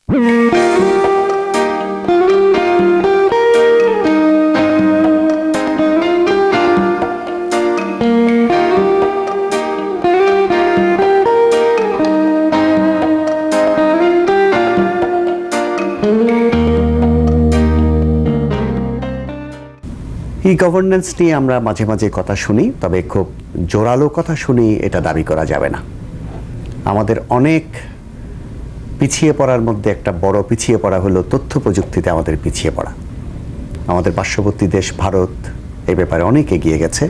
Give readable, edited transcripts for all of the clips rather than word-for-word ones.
Governance নিয়ে আমরা মাঝে মাঝে কথা শুনি, তবে খুব জোরালো কথা শুনি এটা দাবি করা যাবে না। আমাদের অনেক পিছিয়ে পড়ার মধ্যে একটা বড় পিছিয়ে পড়া হলো তথ্য প্রযুক্তিতে আমাদের পিছিয়ে পড়া। আমাদের পার্শ্ববর্তী দেশ ভারত এই ব্যাপারে অনেক এগিয়ে গেছে,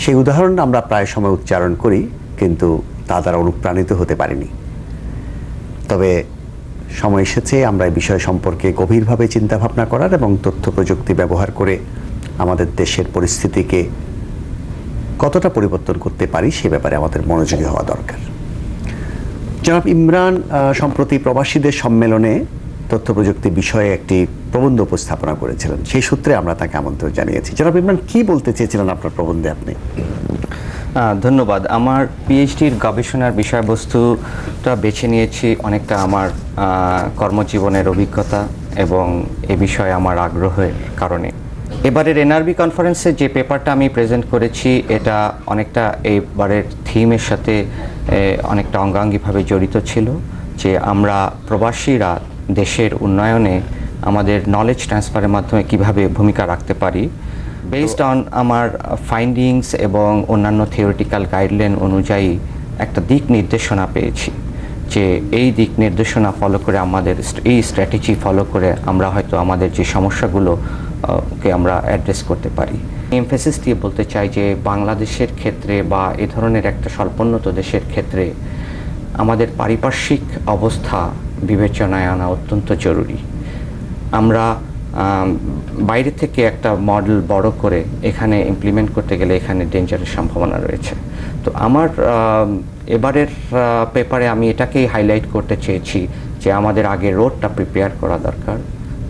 সেই উদাহরণ আমরা প্রায় সময় উচ্চারণ করি, কিন্তু তা দ্বারা অনুপ্রাণিত হতে পারিনি। তবে সময় এসেছে আমরা এই বিষয় সম্পর্কে গভীরভাবে চিন্তাভাবনা করার এবং তথ্য প্রযুক্তি ব্যবহার করে আমাদের দেশের পরিস্থিতিকে কতটা পরিবর্তন করতে পারি সে ব্যাপারে আমাদের মনোযোগী হওয়া দরকার। জনাব ইমরান সম্প্রতি প্রবাসীদের সম্মেলনে তথ্য প্রযুক্তি বিষয়ে একটি প্রবন্ধ উপস্থাপনা করেছিলেন, সেই সূত্রে আমরা তাকে আমন্ত্রণ জানিয়েছি। জনাব ইমরান, কি বলতে চেয়েছিলেন আপনার প্রবন্ধে আপনি? ধন্যবাদ। আমার পিএইচডির গবেষণার বিষয়বস্তুটা বেছে নিয়েছি অনেকটা আমার কর্মজীবনের অভিজ্ঞতা এবং এ বিষয়ে আমার আগ্রহের কারণে। এবারের এনআরবি কনফারেন্সে যে পেপারটা আমি প্রেজেন্ট করেছি এটা অনেকটা এবারের থিমের সাথে অনেকটা অঙ্গাঙ্গিভাবে জড়িত ছিল, যে আমরা প্রবাসীরা দেশের উন্নয়নে আমাদের নলেজ ট্রান্সফারের মাধ্যমে কিভাবে ভূমিকা রাখতে পারি। বেসড অন আমার ফাইন্ডিংস এবং অন্যান্য থিওরিটিক্যাল গাইডলাইন অনুযায়ী একটা দিক নির্দেশনা পেয়েছি, যে এই দিক নির্দেশনা ফলো করে আমাদের এই স্ট্র্যাটেজি ফলো করে আমরা হয়তো আমাদের যে সমস্যাগুলো কে আমরা অ্যাড্রেস করতে পারি। এমফেসিস দিয়ে বলতে চাই যে বাংলাদেশের ক্ষেত্রে বা এ ধরনের একটা স্বল্পোন্নত দেশের ক্ষেত্রে আমাদের পারিপার্শ্বিক অবস্থা বিবেচনায় আনা অত্যন্ত জরুরি। আমরা বাইরে থেকে একটা মডেল বড় করে এখানে ইমপ্লিমেন্ট করতে গেলে এখানে ডেঞ্জারের সম্ভাবনা রয়েছে। তো আমার এবারের পেপারে আমি এটাকেই হাইলাইট করতে চেয়েছি যে আমাদের আগে রোডটা প্রিপেয়ার করা দরকার,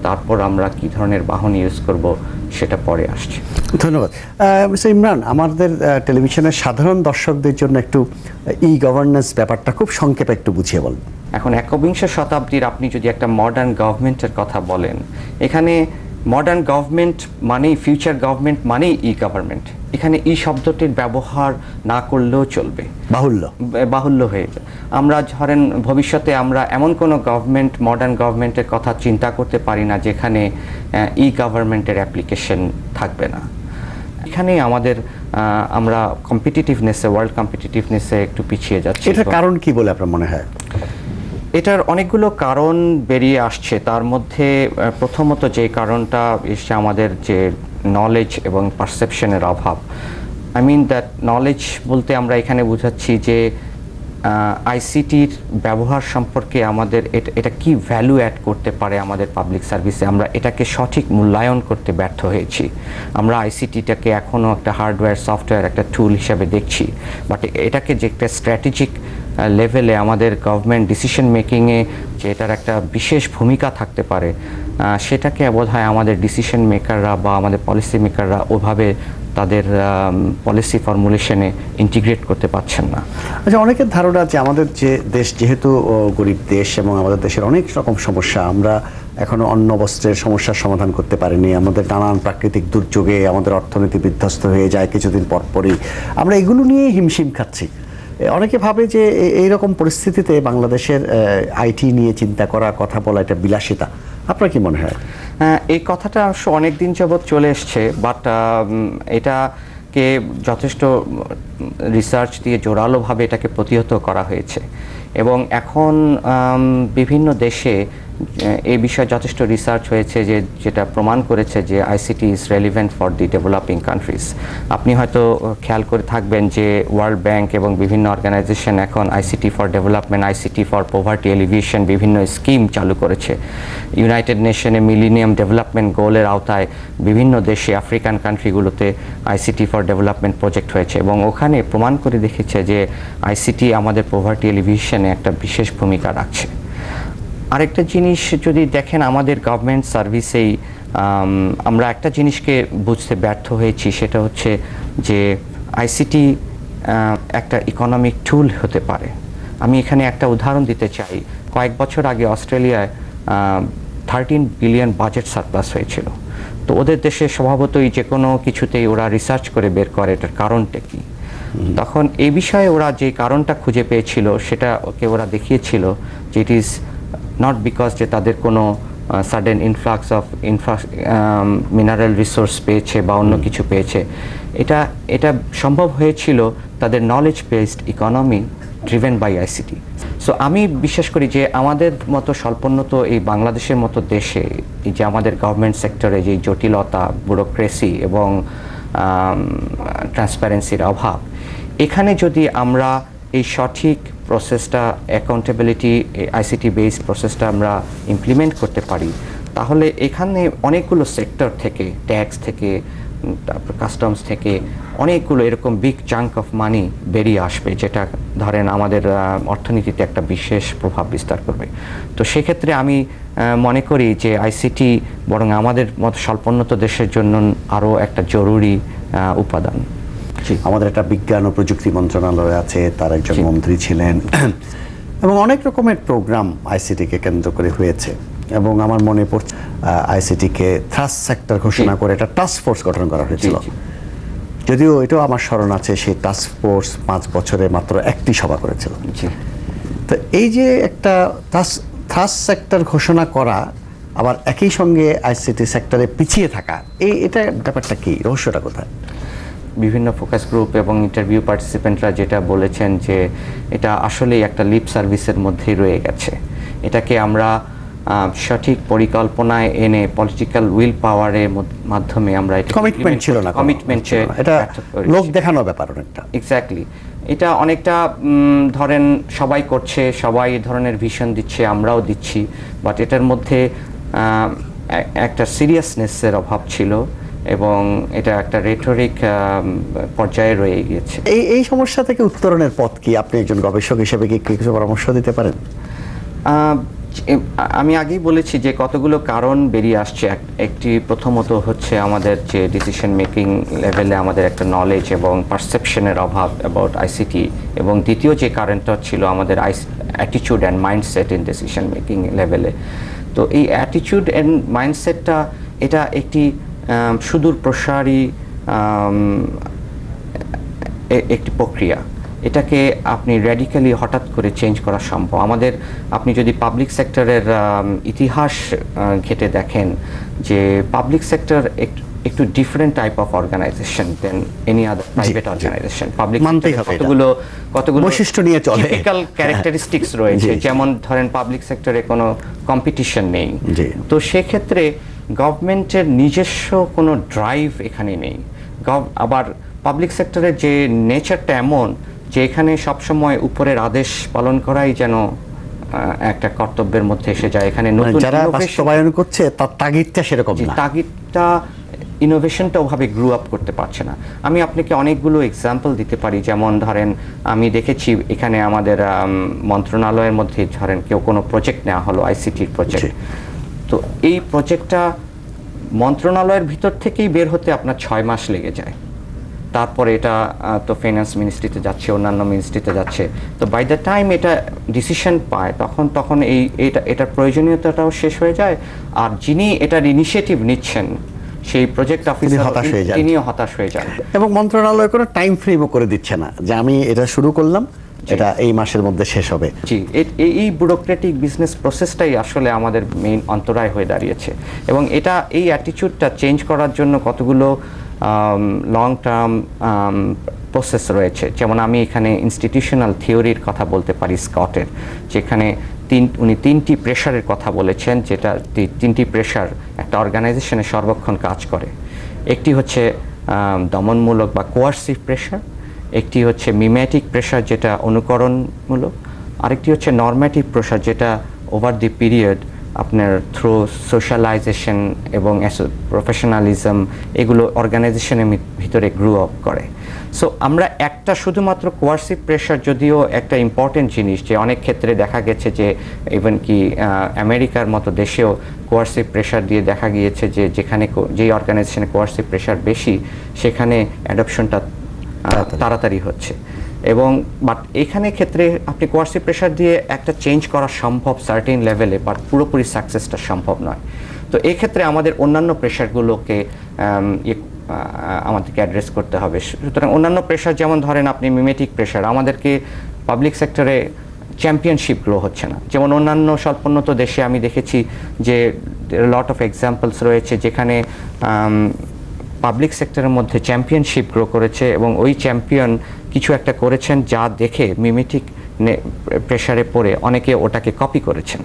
তারপর আমরা কি ধরনের বাহন ইউজ করব সেটা পরে আসছে। ধন্যবাদ। মিস্টার ইমরান, আমাদের টেলিভিশনের সাধারণ দর্শকদের জন্য একটু গভর্নেন্স ব্যাপারটা খুব সংক্ষেপে একটু বুঝিয়ে বলুন। এখন একবিংশ শতাব্দীর আপনি যদি একটা মডার্ন গভর্নমেন্টের কথা বলেন, এখানে মডার্ন গভর্নমেন্ট মানেই ফিউচার গভর্নমেন্ট মানেই গভর্নমেন্ট। এখানে শব্দটির ব্যবহার না করলেও চলবে, বাহুল্য হয়ে যায়। আমরা ধরেন ভবিষ্যতে আমরা এমন কোনো গভর্নমেন্ট মডার্ন গভর্নমেন্টের কথা চিন্তা করতে পারি না যেখানে গভর্নমেন্টের অ্যাপ্লিকেশন থাকবে না। এখানে আমাদের আমরা কম্পিটিটিভনেসে, ওয়ার্ল্ড কম্পিটিটিভনেসে একটু পিছিয়ে যাচ্ছি। এটার কারণ কি বলে আপনার মনে হয়? এটার অনেকগুলো কারণ বেরিয়ে আসছে। তার মধ্যে প্রথমত যে কারণটা এসছে আমাদের যে নলেজ এবং পারসেপশনের অভাব। আই মিন দ্যাট নলেজ বলতে আমরা এখানে বোঝাচ্ছি যে আইসিটির ব্যবহার সম্পর্কে আমাদের এটা কি ভ্যালু অ্যাড করতে পারে আমাদের পাবলিক সার্ভিসে, আমরা এটাকে সঠিক মূল্যায়ন করতে ব্যর্থ হয়েছি। আমরা আইসিটিটাকে এখনও একটা হার্ডওয়্যার সফটওয়্যার একটা টুল হিসাবে দেখছি, বাট এটাকে যে একটা স্ট্র্যাটেজিক লেভেলে আমাদের গভর্নমেন্ট ডিসিশন মেকিংয়ে যে এটার একটা বিশেষ ভূমিকা থাকতে পারে, সেটাকে বোধহয় আমাদের ডিসিশন মেকাররা বা আমাদের পলিসি মেকাররা ওভাবে তাদের পলিসি ফর্মুলেশনে ইন্টিগ্রেট করতে পারছেন না। আচ্ছা, অনেকের ধারণা যে আমাদের যে দেশ যেহেতু গরিব দেশ এবং আমাদের দেশের অনেক রকম সমস্যা, আমরা এখনো অন্ন বস্ত্রের সমস্যার সমাধান করতে পারিনি। আমাদের নানান প্রাকৃতিক দুর্যোগে আমাদের অর্থনীতি বিধ্বস্ত হয়ে যায় কিছুদিন পরপরই, আমরা এগুলো নিয়ে হিমশিম খাচ্ছি। অনেকে ভাবে যে এইরকম পরিস্থিতিতে বাংলাদেশের আইটি নিয়ে চিন্তা করা, কথা বলা এটা বিলাসিতা। আপনার কি মনে হয়? এই কথাটা অবশ্য অনেক দিন যাবৎ চলে এসছে, বাট এটাকে যথেষ্ট রিসার্চ দিয়ে জোরালোভাবে এটাকে প্রতিহত করা হয়েছে এবং এখন বিভিন্ন দেশে এই বিষয়ে যথেষ্ট রিসার্চ হয়েছে যেটা প্রমাণ করেছে যে ICT is relevant for the developing countries. আপনি হয়তো খেয়াল করে থাকবেন যে ওয়ার্ল্ড ব্যাংক এবং বিভিন্ন অর্গানাইজেশন এখন ICT for development, ICT for poverty এলিভিয়েশন বিভিন্ন স্কিম চালু করেছে। ইউনাইটেড নেশনে মিলেনিয়াম ডেভেলপমেন্ট গোলের আওতায় বিভিন্ন দেশে আফ্রিকান কান্ট্রিগুলোতে আইসিটি ফর ডেভেলপমেন্ট প্রজেক্ট হয়েছে এবং ওখানে প্রমাণ করে দেখেছে যে আইসিটি আমাদের পভার্টি এলিভিয়েশনে একটা বিশেষ ভূমিকা রাখছে। আরেকটা জিনিস যদি দেখেন, আমাদের গভর্নমেন্ট সার্ভিসেই আমরা একটা জিনিসকে বুঝতে ব্যর্থ হয়েছি, সেটা হচ্ছে যে আইসিটি একটা ইকোনমিক টুল হতে পারে। আমি এখানে একটা উদাহরণ দিতে চাই। কয়েক বছর আগে অস্ট্রেলিয়ায় 13 বিলিয়ন বাজেট সারপ্লাস হয়েছিল। তো ওদের দেশে স্বভাবতই যে কোনো কিছুতেই ওরা রিসার্চ করে বের করে এটার কারণটা কি। তখন এই বিষয়ে ওরা যে কারণটা খুঁজে পেয়েছিল সেটাকে ওরা দেখিয়েছিল যে ইট ইজ নট বিকজ যে তাদের কোনো sudden influx of mineral resource পেয়েছে বা অন্য কিছু পেয়েছে, এটা সম্ভব হয়েছিল তাদের knowledge based economy driven by ICT. So আমি বিশ্বাস করি যে আমাদের মতো স্বল্পোন্নত এই বাংলাদেশের মতো দেশে এই যে আমাদের গভর্নমেন্ট সেক্টরে যে জটিলতা, ব্যুরোক্রেসি এবং ট্রান্সপারেন্সির অভাব, এখানে যদি আমরা এই সঠিক প্রসেসটা, অ্যাকাউন্টেবিলিটি আইসিটি বেসড প্রসেসটা আমরা ইমপ্লিমেন্ট করতে পারি, তাহলে এখানে অনেকগুলো সেক্টর থেকে, ট্যাক্স থেকে, তারপর কাস্টমস থেকে অনেকগুলো এরকম বিগ চাঙ্ক অফ মানি বেরিয়ে আসবে, যেটা ধরেন আমাদের অর্থনীতিতে একটা বিশেষ প্রভাব বিস্তার করবে। তো সেক্ষেত্রে আমি মনে করি যে আইসিটি বরং আমাদের মতো স্বল্পোন্নত দেশের জন্য আরও একটা জরুরি উপাদান। আমাদের একটা বিজ্ঞান ও প্রযুক্তি মন্ত্রণালয় আছে, তার একজন মন্ত্রী ছিলেন, এবং অনেক রকমের প্রোগ্রাম আইসিটিকে কেন্দ্র করে হয়েছে। এবং আমার মনে পড়ছে আইসিটিকে থ্রাস্ট সেক্টর ঘোষণা করে একটা টাস্ক ফোর্স গঠন করা হয়েছিল। যদিও এটাও আমার স্মরণ আছে, সেই টাস্ক ফোর্স 5 বছরে মাত্র একটি সভা করেছিল। তো এই যে একটা থ্রাস্ট সেক্টর ঘোষণা করা, আবার একই সঙ্গে আইসিটি সেক্টরে পিছিয়ে থাকা, এটা ব্যাপারটা কি, রহস্যটা কোথায়? বিভিন্ন ফোকাস গ্রুপ এবং ইন্টারভিউ পার্টিসিপেন্টরা যেটা বলেছেন যে এটা আসলেই একটা লিপ সার্ভিসের মধ্যেই রয়ে গেছে। এটাকে আমরা সঠিক পরিকল্পনায় এনে পলিটিক্যাল উইল পাওয়ারের মাধ্যমে আমরা এটা কমিটমেন্ট ছিল না, কমিটমেন্টে এটা লোক দেখানোর ব্যাপার অনেকটা। এক্স্যাক্টলি, এটা অনেকটা ধরেন সবাই করছে, সবাই এই ধরনের ভিশন দিচ্ছে, আমরাও দিচ্ছি, বাট এটার মধ্যে একটা সিরিয়াসনেসের অভাব ছিল এবং এটা একটা রেটরিক পর্যায়ে রয়ে গিয়েছে। এই সমস্যা থেকে উত্তরণের পথ কি? আপনি একজন গবেষক হিসেবে কি কিছু পরামর্শ দিতে পারেন? আমি আগেই বলেছি যে কতগুলো কারণ বেরিয়ে আসছে। একটি প্রথমত হচ্ছে আমাদের যে ডিসিশন মেকিং লেভেলে আমাদের একটা নলেজ এবং পারসেপশনের অভাব অ্যাবাউট আইসিটি, এবং দ্বিতীয় যে কারণটা ছিল আমাদের attitude and mindset in decision making লেভেলে। তো এই অ্যাটিটিউড অ্যান্ড মাইন্ডসেটটা এটা একটি সুদূর প্রসারী একটি প্রক্রিয়া। এটাকে আপনি র্যাডিক্যালি হঠাৎ করে চেঞ্জ করা সম্ভব। আপনি যদি পাবলিক সেক্টরের ইতিহাস ঘেঁটে দেখেন যে পাবলিক সেক্টর একটু different type of organization than any other private organization. Public কতগুলো বৈশিষ্ট্য নিয়ে চলে, টিপিক্যাল ক্যারেক্টারিস্টিক্স রয়েছে। যেমন ধরেন পাবলিক সেক্টরে কোনো কম্পিটিশন নেই, তো সেক্ষেত্রে গভর্নমেন্টের নিজস্ব কোনো ড্রাইভ এখানে নেই। আবার পাবলিক সেক্টরের যে নেচারটা এমন যে এখানে সবসময় উপরের আদেশ পালন করাই যেন একটা কর্তব্যের মধ্যে এসে যায়। এখানে নতুন যারা বাস্তবায়ন করছে তার তাগিদটা সেরকম না, তাগিদটা ইনোভেশনটা ওভাবে গ্রো আপ করতে পারছে না। আমি আপনাকে অনেকগুলো এক্সাম্পল দিতে পারি। যেমন ধরেন আমি দেখেছি এখানে আমাদের মন্ত্রণালয়ের মধ্যে ধরেন কেউ কোনো প্রজেক্ট নেওয়া হলো, আইসিটির প্রজেক্ট, তো এই প্রজেক্টটা মন্ত্রণালয়ের ভিতর থেকেই বের হতে আপনার 6 মাস লেগে যায়। তারপরে এটা তো ফাইন্যান্স মিনিস্ট্রিতে যাচ্ছে, অন্যান্য মিনিস্ট্রিতে যাচ্ছে। তো বাই দ্য টাইম এটা ডিসিশন পায় তখন এটার প্রয়োজনীয়তাটাও শেষ হয়ে যায়, আর যিনি এটার ইনিশিয়েটিভ নিচ্ছেন সেই প্রজেক্ট অফিসার তিনিও হতাশ হয়ে যান। এবং মন্ত্রণালয় কোনো টাইম ফ্রেমও করে দিচ্ছে না যে আমি এটা শুরু করলাম, এটা এই মাসের মধ্যে শেষ হবে। জি, এই ব্যুরোক্রেটিক বিজনেস প্রসেসটাই আসলে আমাদের মেইন অন্তরায় হয়ে দাঁড়িয়েছে। এবং এই অ্যাটিটিউডটা চেঞ্জ করার জন্য কতগুলো লং টার্ম প্রসেস রয়েছে। যেমন আমি এখানে ইনস্টিটিউশনাল থিওরির কথা বলতে পারি স্কটের, যেখানে উনি 3টি প্রেশারের কথা বলেছেন, যেটা 3টি প্রেশার একটা অর্গানাইজেশনে সর্বক্ষণ কাজ করে। একটি হচ্ছে দমনমূলক বা কোয়ার্সিভ প্রেশার, একটি হচ্ছে মিমেটিক প্রেশার যেটা অনুকরণমূলক, আরেকটি হচ্ছে নর্মেটিভ প্রেশার যেটা ওভার দি পিরিয়ড আপনার থ্রু সোশ্যালাইজেশন এবং প্রফেশনালিজম এগুলো অর্গানাইজেশনের ভিতরে গ্রো আপ করে। সো আমরা একটা শুধুমাত্র কোয়ার্সিভ প্রেশার, যদিও একটা ইম্পর্টেন্ট জিনিস, যে অনেক ক্ষেত্রে দেখা গেছে যে ইভেন কি আমেরিকার মতো দেশেও কোয়ার্সিভ প্রেশার দিয়ে দেখা গিয়েছে যে যেই অর্গানাইজেশনে কোয়ার্সিভ প্রেশার বেশি সেখানে অ্যাডপশনটা তাড়াতাড়ি হচ্ছে। এবং বাট এখানে ক্ষেত্রে আপনি কোয়ার্সিভ প্রেশার দিয়ে একটা চেঞ্জ করা সম্ভব সার্টেন লেভেলে, বাট পুরোপুরি সাকসেসটা সম্ভব নয়। তো এই ক্ষেত্রে আমাদের অন্যান্য প্রেশারগুলোকে আমাদেরকে অ্যাড্রেস করতে হবে। সুতরাং অন্যান্য প্রেশার যেমন ধরেন আপনি মিমেটিক প্রেশার, আমাদেরকে পাবলিক সেক্টরে চ্যাম্পিয়নশিপ গ্রো হচ্ছে না। যেমন অন্যান্য স্বল্পোন্নত দেশে আমি দেখেছি যে লট অফ এক্সাম্পলস রয়েছে যেখানে পাবলিক সেক্টরের মধ্যে চ্যাম্পিয়নশিপ গ্রো করেছে এবং ওই চ্যাম্পিয়ন কিছু একটা করেছেন যা দেখে মিমেটিক প্রেশারে পড়ে অনেকে ওটাকে কপি করেছেন।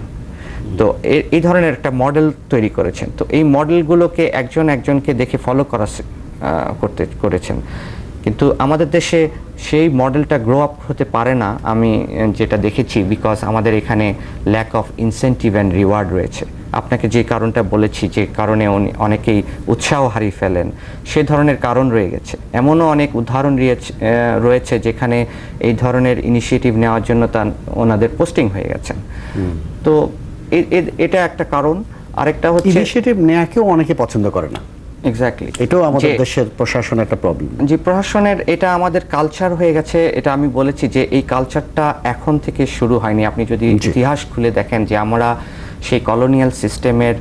তো এই ধরনের একটা মডেল তৈরি করেছেন। তো এই মডেলগুলোকে একজনকে দেখে ফলো করেছেন, কিন্তু আমাদের দেশে সেই মডেলটা গ্রো আপ হতে পারে না আমি যেটা দেখেছি, বিকজ আমাদের এখানে lack of incentive and reward রয়েছে। আপনাকে যে কারণটা বলেছি, যে কারণে অনেকেই উৎসাহ হারিয়ে ফেলেন, সে ধরনের কারণ রয়ে গেছে। এমনও অনেক উদাহরণ রয়েছে যেখানে এই ধরনের ইনিশিয়েটিভ নেওয়ার জন্য ওনাদের পোস্টিং হয়ে গেছেন। তো এটা একটা কারণ। আরেকটা হচ্ছে ইনিশিয়েটিভ নেওয়াকেও অনেকে পছন্দ করে না। এক্স্যাক্টলি, এটাও আমাদের দেশের প্রশাসনের একটা প্রবলেম। যে প্রশাসনের এটা আমাদের কালচার হয়ে গেছে। এটা আমি বলেছি যে এই কালচারটা এখন থেকে শুরু হয়নি। আপনি যদি ইতিহাস খুলে দেখেন যে আমরা সেই কলোনিয়াল সিস্টেমের,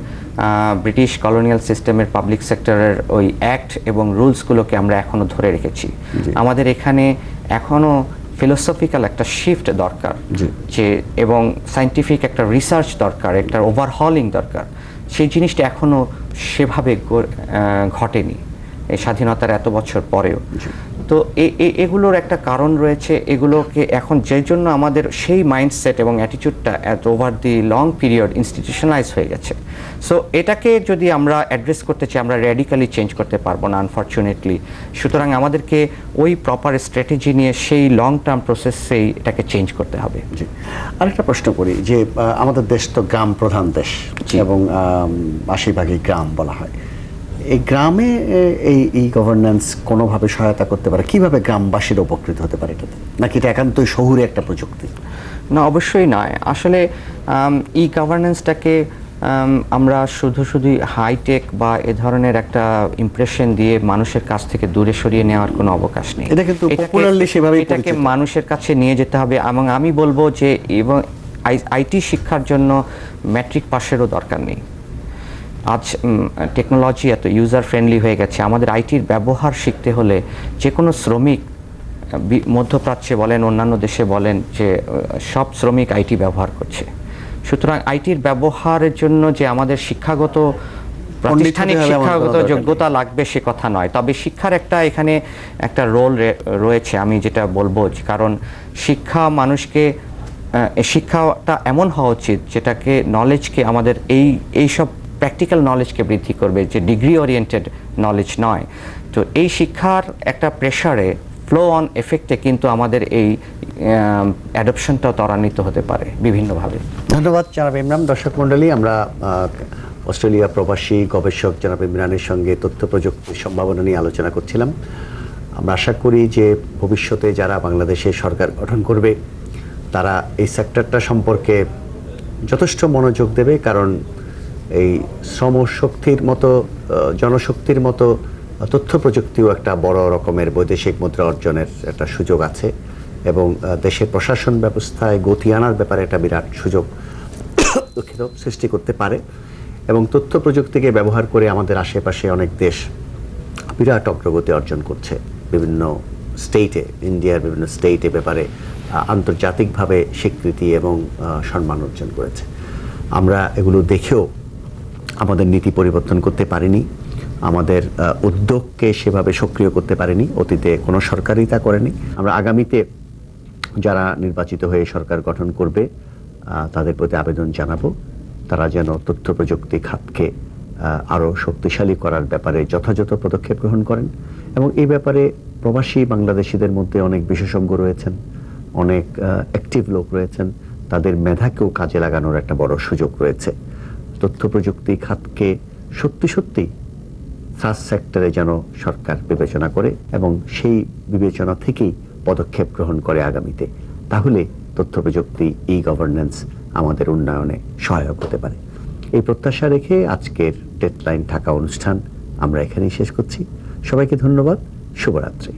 ব্রিটিশ কলোনিয়াল সিস্টেমের পাবলিক সেক্টরের ওই অ্যাক্ট এবং রুলসগুলোকে আমরা এখনো ধরে রেখেছি। আমাদের এখানে এখনো ফিলোসফিক্যাল একটা শিফট দরকার, যে এবং সায়েন্টিফিক একটা রিসার্চ দরকার, একটা ওভারহলিং দরকার। সেই জিনিসটা এখনো সেভাবে ঘটেনি এই স্বাধীনতার এত বছর পরেও। তো এগুলোর একটা কারণ রয়েছে। এগুলোকে এখন যে জন্য আমাদের সেই মাইন্ডসেট এবং অ্যাটিটিউডটা এত over the long period institutionalise হয়ে গেছে। সো এটাকে যদি আমরা অ্যাড্রেস করতে চাই, আমরা র্যাডিক্যালি চেঞ্জ করতে পারবো না আনফর্চুনেটলি। সুতরাং আমাদেরকে ওই প্রপার স্ট্র্যাটেজি নিয়ে সেই লং টার্ম প্রসেসেই এটাকে চেঞ্জ করতে হবে। জি, আরেকটা প্রশ্ন করি যে আমাদের দেশ তো গ্রাম প্রধান দেশ এবং 80% গ্রাম বলা হয়। এই গ্রামে এই গভর্নেন্স কোনোভাবে সহায়তা করতে পারে? কিভাবে গ্রামবাসীরা উপকৃত হতে পারে এটাতে, নাকি এটা একান্তই শহুরে একটা প্রযুক্তি? না, অবশ্যই নয়। আসলে ই গভর্নেন্সটাকে আমরা শুধু হাইটেক বা এ ধরনের একটা ইমপ্রেশন দিয়ে মানুষের কাছ থেকে দূরে সরিয়ে নেওয়ার কোনো অবকাশ নেই। এটা কিন্তু পপুলারলি সেভাবেই এটাকে মানুষের কাছে নিয়ে যেতে হবে। এবং আমি বলবো যে এবং আইটি শিক্ষার জন্য ম্যাট্রিক পাশেরও দরকার নেই। আজ টেকনোলজি এত ইউজার ফ্রেন্ডলি হয়ে গেছে, আমাদের আইটির ব্যবহার শিখতে হলে যে কোনো শ্রমিক, মধ্যপ্রাচ্যে বলেন অন্যান্য দেশে বলেন, যে সব শ্রমিক আইটি ব্যবহার করছে। সুতরাং আইটির ব্যবহারের জন্য যে আমাদের প্রাতিষ্ঠানিক শিক্ষাগত যোগ্যতা লাগবে সে কথা নয়, তবে শিক্ষার একটা একটা রোল রয়েছে আমি যেটা বলবো। কারণ শিক্ষাটা এমন হওয়া উচিত যেটাকে নলেজকে আমাদের এইসব প্র্যাকটিক্যাল নলেজকে বৃদ্ধি করবে, যে ডিগ্রি ওরিয়েন্টেড নলেজ নয়। তো এই শিক্ষার একটা প্রেশারে ফ্লো অন এফেক্টে কিন্তু আমাদের এই অ্যাডপশনটাও ত্বরান্বিত হতে পারে বিভিন্নভাবে। ধন্যবাদ জনাব ইমরান। দর্শক মণ্ডলী, আমরা অস্ট্রেলিয়া প্রবাসী গবেষক জনাব ইমরানের সঙ্গে তথ্য প্রযুক্তির সম্ভাবনা নিয়ে আলোচনা করছিলাম। আমরা আশা করি যে ভবিষ্যতে যারা বাংলাদেশে সরকার গঠন করবে তারা এই সেক্টরটা সম্পর্কে যথেষ্ট মনোযোগ দেবে, কারণ এই শ্রমশক্তির মতো, জনশক্তির মতো তথ্য প্রযুক্তিও একটা বড় রকমের বৈদেশিক মুদ্রা অর্জনের একটা সুযোগ আছে এবং দেশের প্রশাসন ব্যবস্থায় গতি আনার ব্যাপারে একটা বিরাট সুযোগ সৃষ্টি করতে পারে। এবং তথ্য প্রযুক্তিকে ব্যবহার করে আমাদের আশেপাশে অনেক দেশ বিরাট অগ্রগতি অর্জন করছে বিভিন্ন স্টেটে, ইন্ডিয়ার বিভিন্ন স্টেটে ব্যাপারে আন্তর্জাতিকভাবে স্বীকৃতি এবং সম্মান অর্জন করেছে। আমরা এগুলো দেখেও আমাদের নীতি পরিবর্তন করতে পারিনি, আমাদের উদ্যোগকে সেভাবে সক্রিয় করতে পারিনি, অতীতে কোনো সরকারই তা করেনি। আমরা আগামীতে যারা নির্বাচিত হয়ে সরকার গঠন করবে তাদের প্রতি আবেদন জানাবো তারা যেন তথ্য প্রযুক্তি খাতকে আরও শক্তিশালী করার ব্যাপারে যথাযথ পদক্ষেপ গ্রহণ করেন। এবং এই ব্যাপারে প্রবাসী বাংলাদেশিদের মধ্যে অনেক বিশেষজ্ঞ রয়েছেন, অনেক অ্যাক্টিভ লোক রয়েছেন, তাদের মেধাকেও কাজে লাগানোর একটা বড় সুযোগ রয়েছে। তথ্য প্রযুক্তি খাতকে সত্যি ফার্স্ট সেক্টরে যেন সরকার বিবেচনা করে এবং সেই বিবেচনা থেকেই পদক্ষেপ গ্রহণ করে আগামীতে, তাহলে তথ্য প্রযুক্তি ই গভর্নেন্স আমাদের উন্নয়নে সহায়ক হতে পারে। এই প্রত্যাশা রেখে আজকের ডেডলাইন থাকা অনুষ্ঠান আমরা এখানেই শেষ করছি। সবাইকে ধন্যবাদ। শুভরাত্রি।